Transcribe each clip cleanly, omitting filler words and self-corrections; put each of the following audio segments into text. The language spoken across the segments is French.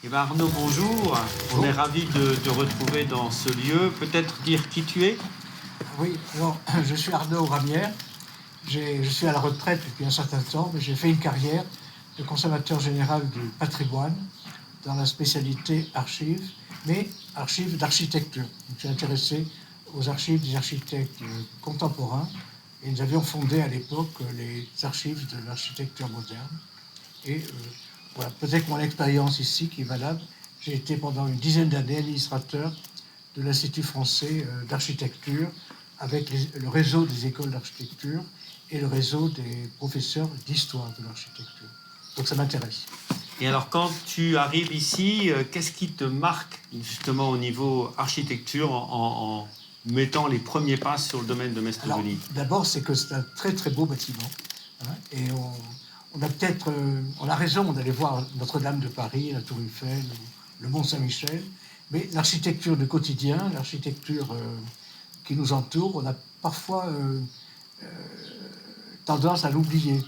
Eh ben Arnaud, bonjour. On est ravis de te retrouver dans ce lieu. Peut-être dire qui tu es? Oui, alors je suis Arnaud Ramière. Je suis à la retraite depuis un certain temps, mais j'ai fait une carrière de conservateur général du patrimoine dans la spécialité archives, mais archives d'architecture. Je suis intéressé aux archives des architectes contemporains et nous avions fondé à l'époque les archives de l'architecture moderne. Et voilà, peut-être que mon expérience ici qui est valable. J'ai été pendant une dizaine d'années administrateur de l'Institut français d'architecture avec le réseau des écoles d'architecture et le réseau des professeurs d'histoire de l'architecture. Donc ça m'intéresse. Et alors, quand tu arrives ici, qu'est-ce qui te marque justement au niveau architecture en mettant les premiers pas sur le domaine de Mestre-Denis? D'abord, c'est que c'est un très très beau bâtiment. Hein, et on a peut-être, on a raison d'aller voir Notre-Dame de Paris, la Tour Eiffel, le Mont Saint-Michel, mais l'architecture du quotidien, l'architecture qui nous entoure, on a parfois tendance à l'oublier.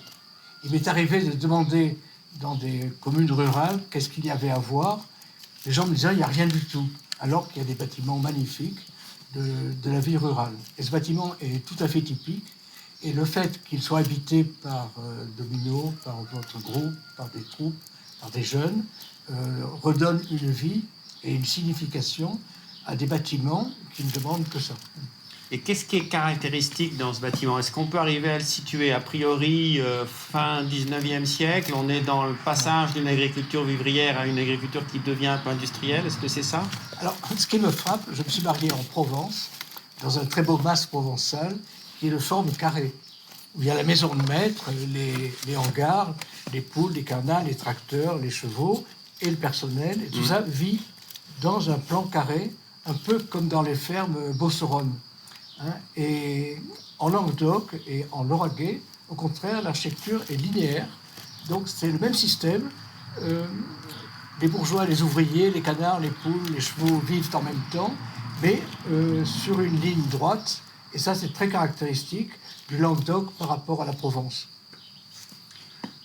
Il m'est arrivé de demander dans des communes rurales qu'est-ce qu'il y avait à voir. Les gens me disaient il n'y a rien du tout, alors qu'il y a des bâtiments magnifiques de la vie rurale. Et ce bâtiment est tout à fait typique. Et le fait qu'il soit habité par Domino, par votre groupe, par des troupes, par des jeunes, redonne une vie et une signification à des bâtiments qui ne demandent que ça. Et qu'est-ce qui est caractéristique dans ce bâtiment? Est-ce qu'on peut arriver à le situer a priori fin 19e siècle? On est dans le passage d'une agriculture vivrière à une agriculture qui devient un peu industrielle. Est-ce que c'est ça? Alors, ce qui me frappe, je me suis marié en Provence, dans un très beau mas provençal, qui est de forme carrée, où il y a la maison de maître, les hangars, les poules, les canards, les tracteurs, les chevaux et le personnel. Et tout ça vit dans un plan carré, un peu comme dans les fermes beauceronnes. Hein, et en Languedoc et en Lauragais, au contraire, l'architecture est linéaire. Donc c'est le même système. Les bourgeois, les ouvriers, les canards, les poules, les chevaux vivent en même temps, mais sur une ligne droite. Et ça, c'est très caractéristique du Languedoc par rapport à la Provence.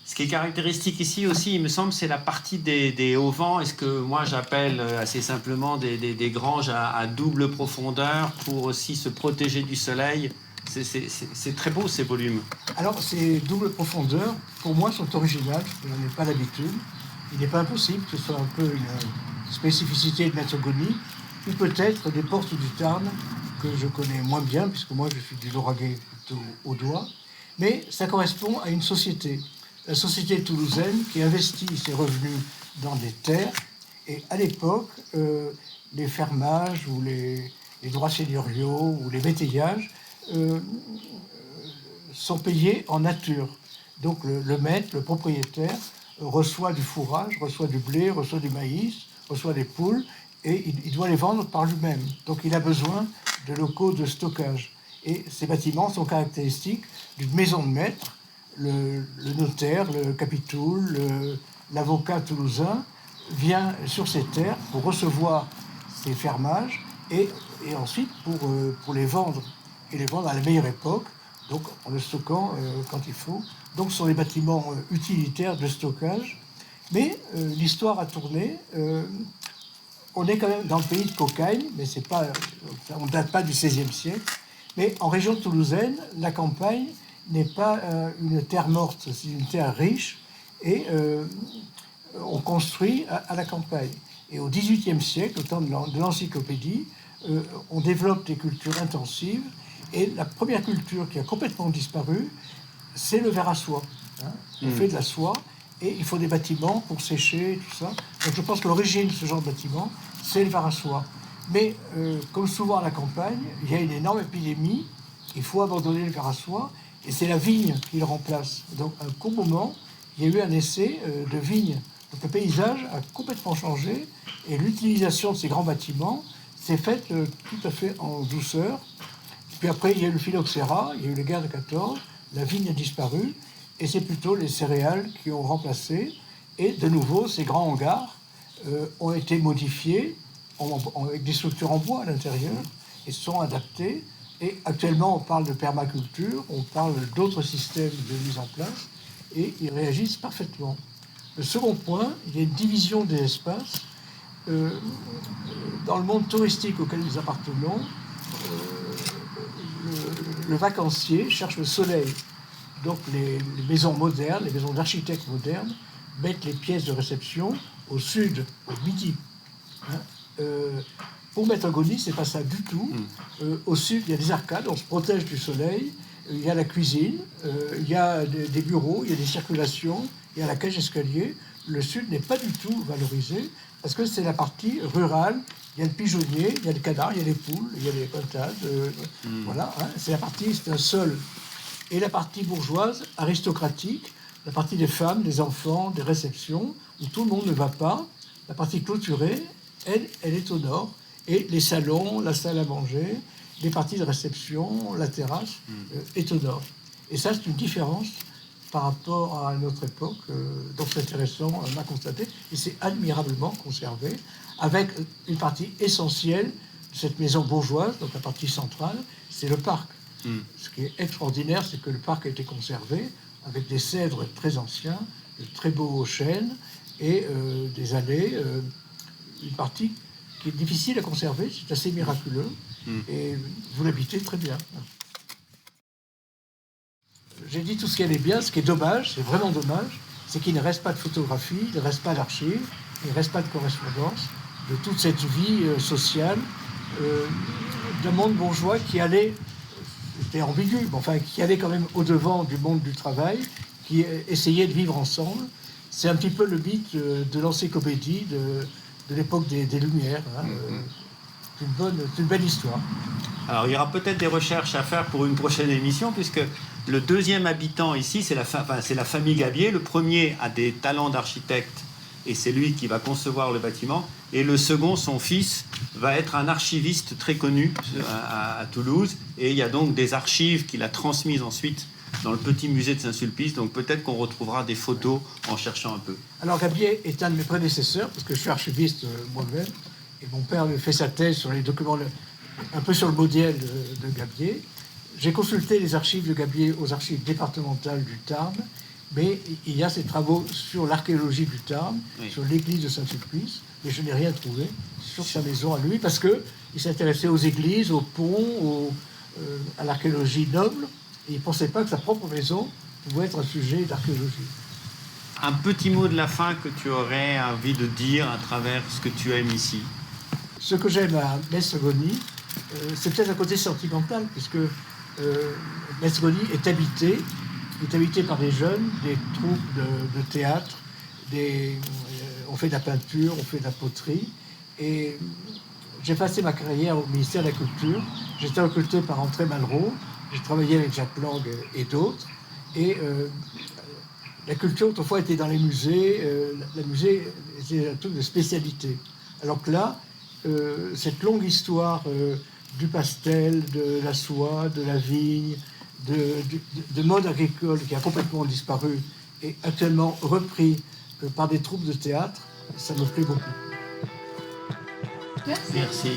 Ce qui est caractéristique ici aussi, il me semble, c'est la partie des auvents. Est-ce que moi j'appelle assez simplement des granges à double profondeur pour aussi se protéger du soleil? C'est très beau ces volumes. Alors ces doubles profondeurs, pour moi, sont originales. Je n'en ai pas l'habitude. Il n'est pas impossible que ce soit un peu une spécificité de Mestre-Denis, ou peut-être des portes du Tarn que je connais moins bien, puisque moi je suis du Lauragais plutôt au doigt. Mais ça correspond à une société. La société toulousaine qui investit ses revenus dans des terres. Et à l'époque, les fermages ou les droits seigneuriaux ou les métayages sont payés en nature. Donc le maître, le propriétaire, reçoit du fourrage, reçoit du blé, reçoit du maïs, reçoit des poules, et il doit les vendre par lui-même. Donc il a besoin de locaux de stockage. Et ces bâtiments sont caractéristiques d'une maison de maître. Le notaire, le capitoul, l'avocat toulousain vient sur ces terres pour recevoir ces fermages et ensuite pour les vendre. Et les vendre à la meilleure époque, donc en le stockant quand il faut. Donc ce sont des bâtiments utilitaires de stockage. Mais l'histoire a tourné. On est quand même dans le pays de Cocagne, mais c'est pas, on ne date pas du XVIe siècle. Mais en région toulousaine, la campagne n'est pas une terre morte, c'est une terre riche. Et on construit à la campagne. Et au XVIIIe siècle, au temps de l'encyclopédie, on développe des cultures intensives. Et la première culture qui a complètement disparu, c'est le verre à soie. Hein. On fait de la soie et il faut des bâtiments pour sécher, tout ça. Donc je pense que l'origine de ce genre de bâtiment, c'est le verre à soie. Mais comme souvent à la campagne, il y a une énorme épidémie, il faut abandonner le verre à soie et c'est la vigne qui le remplace. Donc à un court moment, il y a eu un essai de vigne. Donc le paysage a complètement changé et l'utilisation de ces grands bâtiments s'est faite tout à fait en douceur. Puis après, il y a eu le phylloxéra, il y a eu les guerres de 14, la vigne a disparu, et c'est plutôt les céréales qui ont remplacé. Et de nouveau, ces grands hangars ont été modifiés avec des structures en bois à l'intérieur, et sont adaptés. Et actuellement, on parle de permaculture, on parle d'autres systèmes de mise en place, et ils réagissent parfaitement. Le second point, il y a une division des espaces. Dans le monde touristique auquel nous appartenons, le vacancier cherche le soleil. Donc les maisons modernes, les maisons d'architectes modernes, mettent les pièces de réception au sud, au midi. Hein. Pour Maître Goni, c'est pas ça du tout. Au sud, il y a des arcades, on se protège du soleil. Il y a la cuisine, il y a des bureaux, il y a des circulations, il y a la cage escalier. Le sud n'est pas du tout valorisé parce que c'est la partie rurale. Il y a le pigeonnier, il y a le canard, il y a les poules, il y a les pintades. Voilà, hein, c'est la partie, c'est un sol. Et la partie bourgeoise, aristocratique, la partie des femmes, des enfants, des réceptions, où tout le monde ne va pas. La partie clôturée, elle est au nord. Et les salons, la salle à manger, les parties de réception, la terrasse, est au nord. Et ça, c'est une différence par rapport à notre époque. Donc c'est intéressant à constater. Et c'est admirablement conservé, avec une partie essentielle de cette maison bourgeoise, donc la partie centrale, c'est le parc. Ce qui est extraordinaire, c'est que le parc a été conservé avec des cèdres très anciens, de très beaux chênes et des allées. Une partie qui est difficile à conserver, c'est assez miraculeux. Et vous l'habitez très bien. J'ai dit tout ce qui allait bien. Ce qui est dommage, c'est vraiment dommage, c'est qu'il ne reste pas de photographie, il ne reste pas d'archives, il ne reste pas de correspondance de toute cette vie sociale d'un monde bourgeois qui allait, c'était ambigu, mais enfin, qui allait quand même au-devant du monde du travail, qui essayait de vivre ensemble. C'est un petit peu le mythe de l'encyclopédie de l'époque des Lumières. Hein. C'est une belle histoire. Alors, il y aura peut-être des recherches à faire pour une prochaine émission, puisque le deuxième habitant ici, c'est la famille Gabier. Le premier a des talents d'architecte, et c'est lui qui va concevoir le bâtiment. Et le second, son fils, va être un archiviste très connu à Toulouse. Et il y a donc des archives qu'il a transmises ensuite dans le petit musée de Saint-Sulpice. Donc peut-être qu'on retrouvera des photos en cherchant un peu. Alors, Gabier est un de mes prédécesseurs, parce que je suis archiviste moi-même. Et mon père fait sa thèse sur les documents, un peu sur le modèle de Gabier. J'ai consulté les archives de Gabier aux archives départementales du Tarn, mais il y a ses travaux sur l'archéologie du Tarn, oui, sur l'église de Saint-Sulpice, mais je n'ai rien trouvé sur sa maison à lui, parce qu'il s'intéressait aux églises, aux ponts, à l'archéologie noble, et il ne pensait pas que sa propre maison pouvait être un sujet d'archéologie. Un petit mot de la fin que tu aurais envie de dire à travers ce que tu aimes ici. Ce que j'aime à Maître Goni, c'est peut-être un côté sentimental, puisque Maître Goni est habité par des jeunes, des troupes de théâtre, on fait de la peinture, on fait de la poterie. Et j'ai passé ma carrière au ministère de la Culture. J'ai été recruté par André Malraux, j'ai travaillé avec Jacques Lang et d'autres. Et la culture, autrefois, était dans les musées. Le musée était un truc de spécialité. Alors que là, cette longue histoire du pastel, de la soie, de la vigne, de mode agricole qui a complètement disparu et actuellement repris par des troupes de théâtre, ça me plaît beaucoup. Merci.